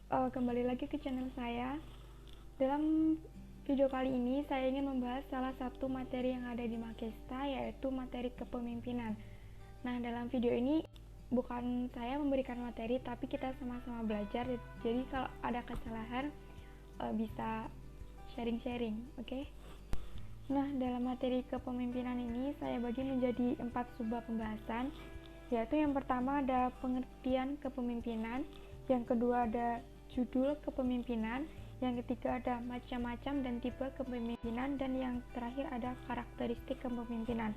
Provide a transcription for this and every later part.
Kembali lagi ke channel saya. Dalam video kali ini saya ingin membahas salah satu materi yang ada di Makesta, yaitu materi kepemimpinan. Nah, dalam video ini bukan saya memberikan materi, tapi kita sama-sama belajar. Jadi kalau ada kesalahan bisa sharing-sharing, oke? Nah, dalam materi kepemimpinan ini saya bagi menjadi 4 subbab pembahasan, yaitu yang pertama ada pengertian kepemimpinan, yang kedua ada judul kepemimpinan, yang ketiga ada macam-macam dan tipe kepemimpinan, dan yang terakhir ada karakteristik kepemimpinan.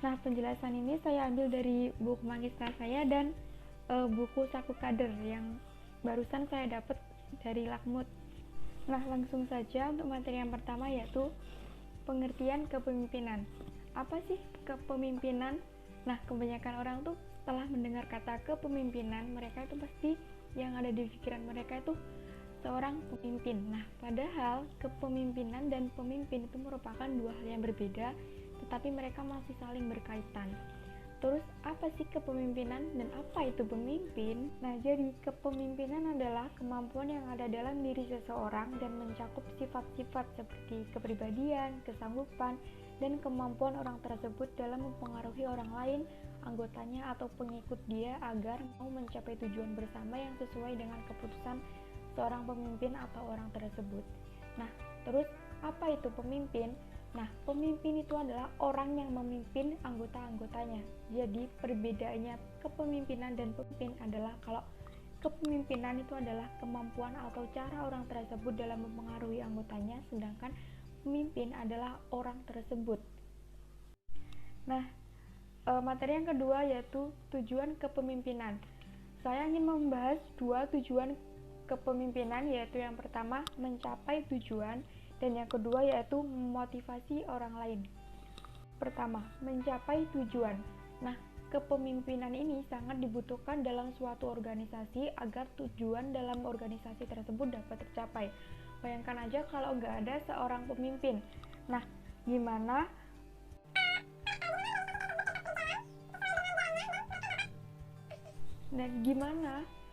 Nah, penjelasan ini saya ambil dari buku Makesta saya dan buku Saku Kader yang barusan saya dapat dari Lakmut. Nah, langsung saja untuk materi yang pertama, yaitu pengertian kepemimpinan. Apa sih kepemimpinan? Nah, kebanyakan orang tuh setelah mendengar kata kepemimpinan, mereka itu pasti yang ada di pikiran mereka itu seorang pemimpin. Nah, padahal kepemimpinan dan pemimpin itu merupakan dua hal yang berbeda, tetapi mereka masih saling berkaitan. Terus, apa sih kepemimpinan dan apa itu pemimpin? Nah, jadi kepemimpinan adalah kemampuan yang ada dalam diri seseorang dan mencakup sifat-sifat seperti kepribadian, kesanggupan, dan kemampuan orang tersebut dalam mempengaruhi orang lain, anggotanya atau pengikut dia agar mau mencapai tujuan bersama yang sesuai dengan keputusan seorang pemimpin atau orang tersebut. Nah, terus apa itu pemimpin? Nah, pemimpin itu adalah orang yang memimpin anggota-anggotanya. Jadi, perbedaannya kepemimpinan dan pemimpin adalah kalau kepemimpinan itu adalah kemampuan atau cara orang tersebut dalam mempengaruhi anggotanya, sedangkan pemimpin adalah orang tersebut. Nah, materi yang kedua yaitu tujuan kepemimpinan. Saya ingin membahas dua tujuan kepemimpinan, yaitu yang pertama mencapai tujuan dan yang kedua yaitu memotivasi orang lain. Pertama, mencapai tujuan. Nah, kepemimpinan ini sangat dibutuhkan dalam suatu organisasi agar tujuan dalam organisasi tersebut dapat tercapai. Bayangkan aja kalau nggak ada seorang pemimpin. Nah, gimana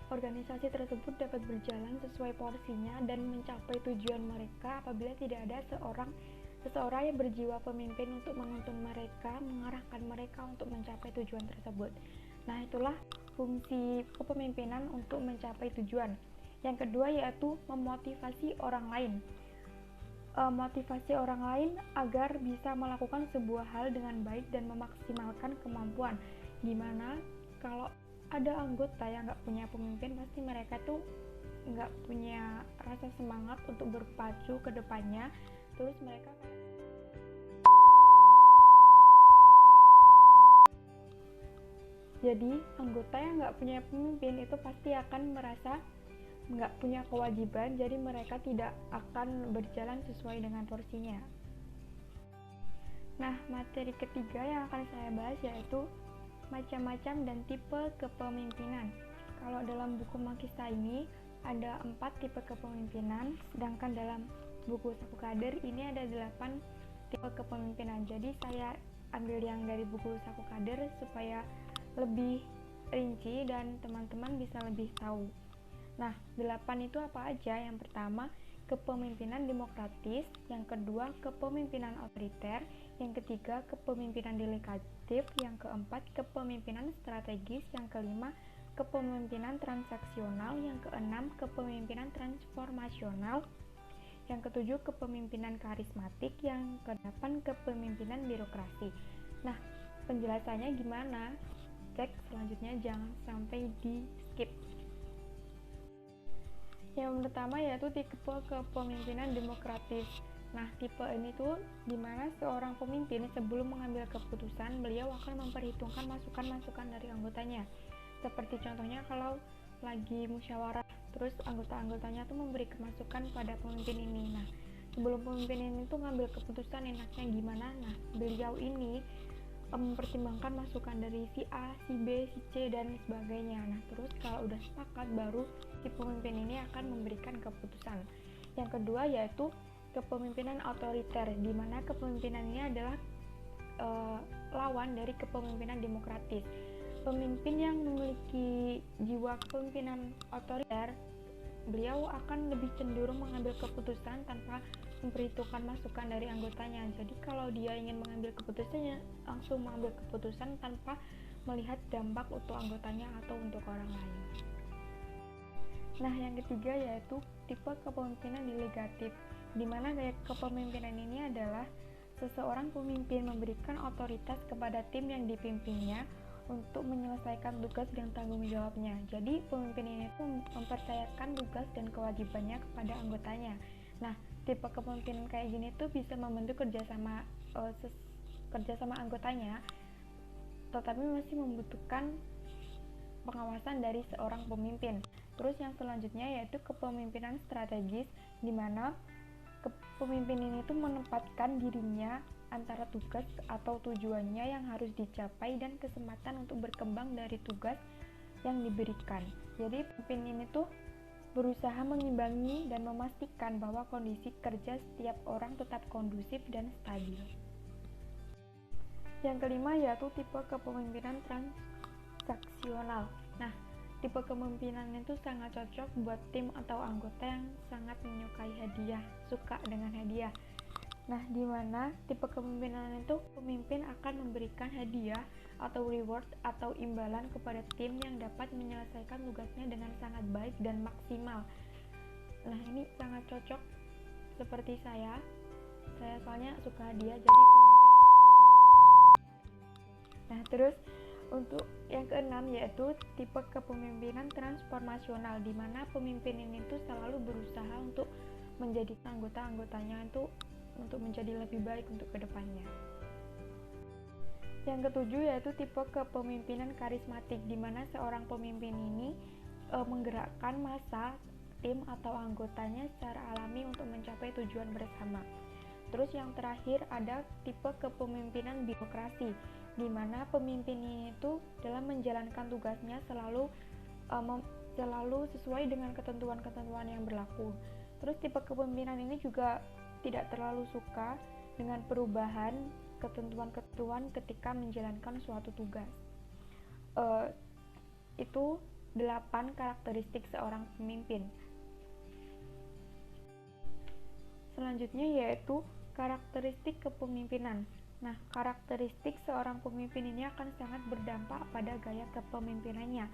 organisasi tersebut dapat berjalan sesuai porsinya dan mencapai tujuan mereka apabila tidak ada seseorang yang berjiwa pemimpin untuk menuntun mereka, mengarahkan mereka untuk mencapai tujuan tersebut. Nah, itulah fungsi kepemimpinan untuk mencapai tujuan. Yang kedua yaitu memotivasi orang lain. Motivasi orang lain agar bisa melakukan sebuah hal dengan baik dan memaksimalkan kemampuan. Dimana kalau ada anggota yang nggak punya pemimpin, pasti mereka tuh nggak punya rasa semangat untuk berpacu ke depannya. Terus mereka jadi anggota yang nggak punya pemimpin itu pasti akan merasa nggak punya kewajiban, jadi mereka tidak akan berjalan sesuai dengan porsinya. Nah, materi ketiga yang akan saya bahas yaitu macam-macam dan tipe kepemimpinan. Kalau dalam buku Makesta ini ada 4 tipe kepemimpinan, sedangkan dalam buku Saku Kader ini ada 8 tipe kepemimpinan. Jadi saya ambil yang dari buku Saku Kader supaya lebih rinci dan teman-teman bisa lebih tahu. Nah, 8 itu apa aja? Yang pertama, kepemimpinan demokratis, yang kedua, kepemimpinan otoriter, yang ketiga, kepemimpinan delegatif, yang keempat, kepemimpinan strategis, yang kelima, kepemimpinan transaksional, yang keenam, kepemimpinan transformasional, yang ketujuh, kepemimpinan karismatik, yang kedelapan, kepemimpinan birokrasi. Nah, penjelasannya gimana? Cek selanjutnya, jangan sampai di skip. Yang pertama yaitu tipe kepemimpinan demokratis. Nah, tipe ini tuh dimana seorang pemimpin sebelum mengambil keputusan, beliau akan memperhitungkan masukan-masukan dari anggotanya. Seperti contohnya kalau lagi musyawarah, terus anggota-anggotanya tuh memberi masukan pada pemimpin ini. Nah, sebelum pemimpin ini tuh ngambil keputusan enaknya gimana, nah beliau ini mempertimbangkan masukan dari si A, si B, si C, dan sebagainya. Nah, terus kalau udah sepakat, baru si pemimpin ini akan memberikan keputusan. Yang kedua yaitu kepemimpinan otoriter, di mana kepemimpinan ini adalah lawan dari kepemimpinan demokratis. Pemimpin yang memiliki jiwa kepemimpinan otoriter beliau akan lebih cenderung mengambil keputusan tanpa memperhitungkan masukan dari anggotanya. Jadi kalau dia ingin mengambil keputusannya, langsung mengambil keputusan tanpa melihat dampak untuk anggotanya atau untuk orang lain. Nah, yang ketiga yaitu tipe kepemimpinan delegatif, di mana gaya kepemimpinan ini adalah seseorang pemimpin memberikan otoritas kepada tim yang dipimpinnya untuk menyelesaikan tugas dan tanggung jawabnya. Jadi pemimpin ini pun mempercayakan tugas dan kewajibannya kepada anggotanya. Nah, tipe kepemimpinan kayak gini tuh bisa membentuk kerjasama anggotanya, tetapi masih membutuhkan pengawasan dari seorang pemimpin. Terus yang selanjutnya yaitu kepemimpinan strategis, di mana pemimpin ini tuh menempatkan dirinya antara tugas atau tujuannya yang harus dicapai dan kesempatan untuk berkembang dari tugas yang diberikan. Jadi pemimpin ini tuh berusaha mengimbangi dan memastikan bahwa kondisi kerja setiap orang tetap kondusif dan stabil. Yang kelima yaitu tipe kepemimpinan transaksional. Nah, tipe kepemimpinan itu sangat cocok buat tim atau anggota yang sangat menyukai hadiah, suka dengan hadiah. Nah, di mana tipe kepemimpinan itu pemimpin akan memberikan hadiah atau reward atau imbalan kepada tim yang dapat menyelesaikan tugasnya dengan sangat baik dan maksimal. Nah, ini sangat cocok seperti saya soalnya suka hadiah, jadi pemimpin. Nah, terus untuk yang keenam yaitu tipe kepemimpinan transformasional, di mana pemimpin ini tuh selalu berusaha untuk menjadi anggota-anggotanya itu untuk menjadi lebih baik untuk kedepannya. Yang ketujuh yaitu tipe kepemimpinan karismatik, di mana seorang pemimpin ini menggerakkan massa, tim atau anggotanya secara alami untuk mencapai tujuan bersama. Terus yang terakhir ada tipe kepemimpinan birokrasi, di mana pemimpin ini tuh dalam menjalankan tugasnya selalu sesuai dengan ketentuan-ketentuan yang berlaku. Terus tipe kepemimpinan ini juga tidak terlalu suka dengan perubahan ketentuan-ketentuan ketika menjalankan suatu tugas. Itu 8 karakteristik seorang pemimpin. Selanjutnya yaitu karakteristik kepemimpinan. Nah, karakteristik seorang pemimpin ini akan sangat berdampak pada gaya kepemimpinannya.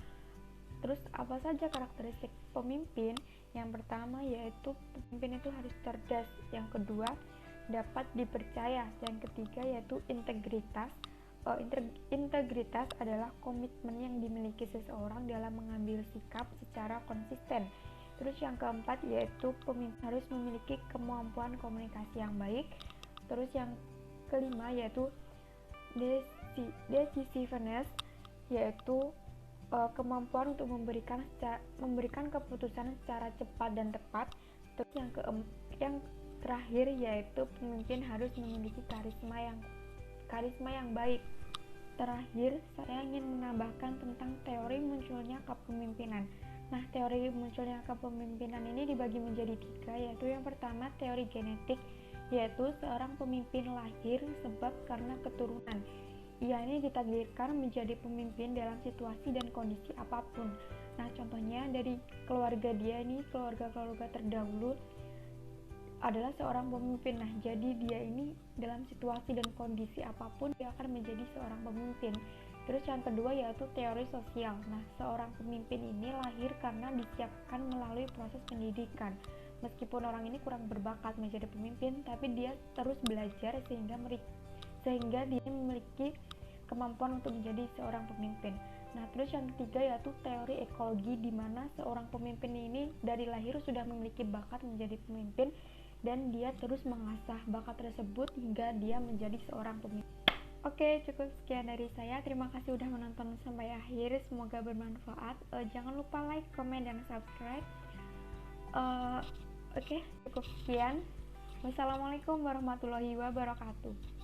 Terus apa saja karakteristik pemimpin? Yang pertama yaitu pemimpin itu harus cerdas, yang kedua dapat dipercaya, yang ketiga yaitu integritas. Integritas adalah komitmen yang dimiliki seseorang dalam mengambil sikap secara konsisten. Terus yang keempat yaitu pemimpin harus memiliki kemampuan komunikasi yang baik. Terus yang kelima yaitu decisiveness, yaitu kemampuan untuk memberikan keputusan secara cepat dan tepat. Terus yang terakhir yaitu pemimpin harus memiliki karisma yang baik. Terakhir, saya ingin menambahkan tentang teori munculnya kepemimpinan. Nah, teori munculnya kepemimpinan ini dibagi menjadi 3, yaitu yang pertama teori genetik, yaitu seorang pemimpin lahir sebab karena keturunan. Ia ini ditakdirkan menjadi pemimpin dalam situasi dan kondisi apapun. Nah, contohnya dari keluarga dia ini, keluarga terdahulu adalah seorang pemimpin. Nah, jadi dia ini dalam situasi dan kondisi apapun dia akan menjadi seorang pemimpin. Terus yang kedua yaitu teori sosial. Nah, seorang pemimpin ini lahir karena disiapkan melalui proses pendidikan. Meskipun orang ini kurang berbakat menjadi pemimpin, tapi dia terus belajar sehingga dia memiliki kemampuan untuk menjadi seorang pemimpin. Nah, terus yang ketiga yaitu teori ekologi, di mana seorang pemimpin ini dari lahir sudah memiliki bakat menjadi pemimpin dan dia terus mengasah bakat tersebut hingga dia menjadi seorang pemimpin. Oke, cukup sekian dari saya. Terima kasih udah menonton sampai akhir. Semoga bermanfaat. Jangan lupa like, komen, dan subscribe. Oke, cukup sekian. Wassalamualaikum warahmatullahi wabarakatuh.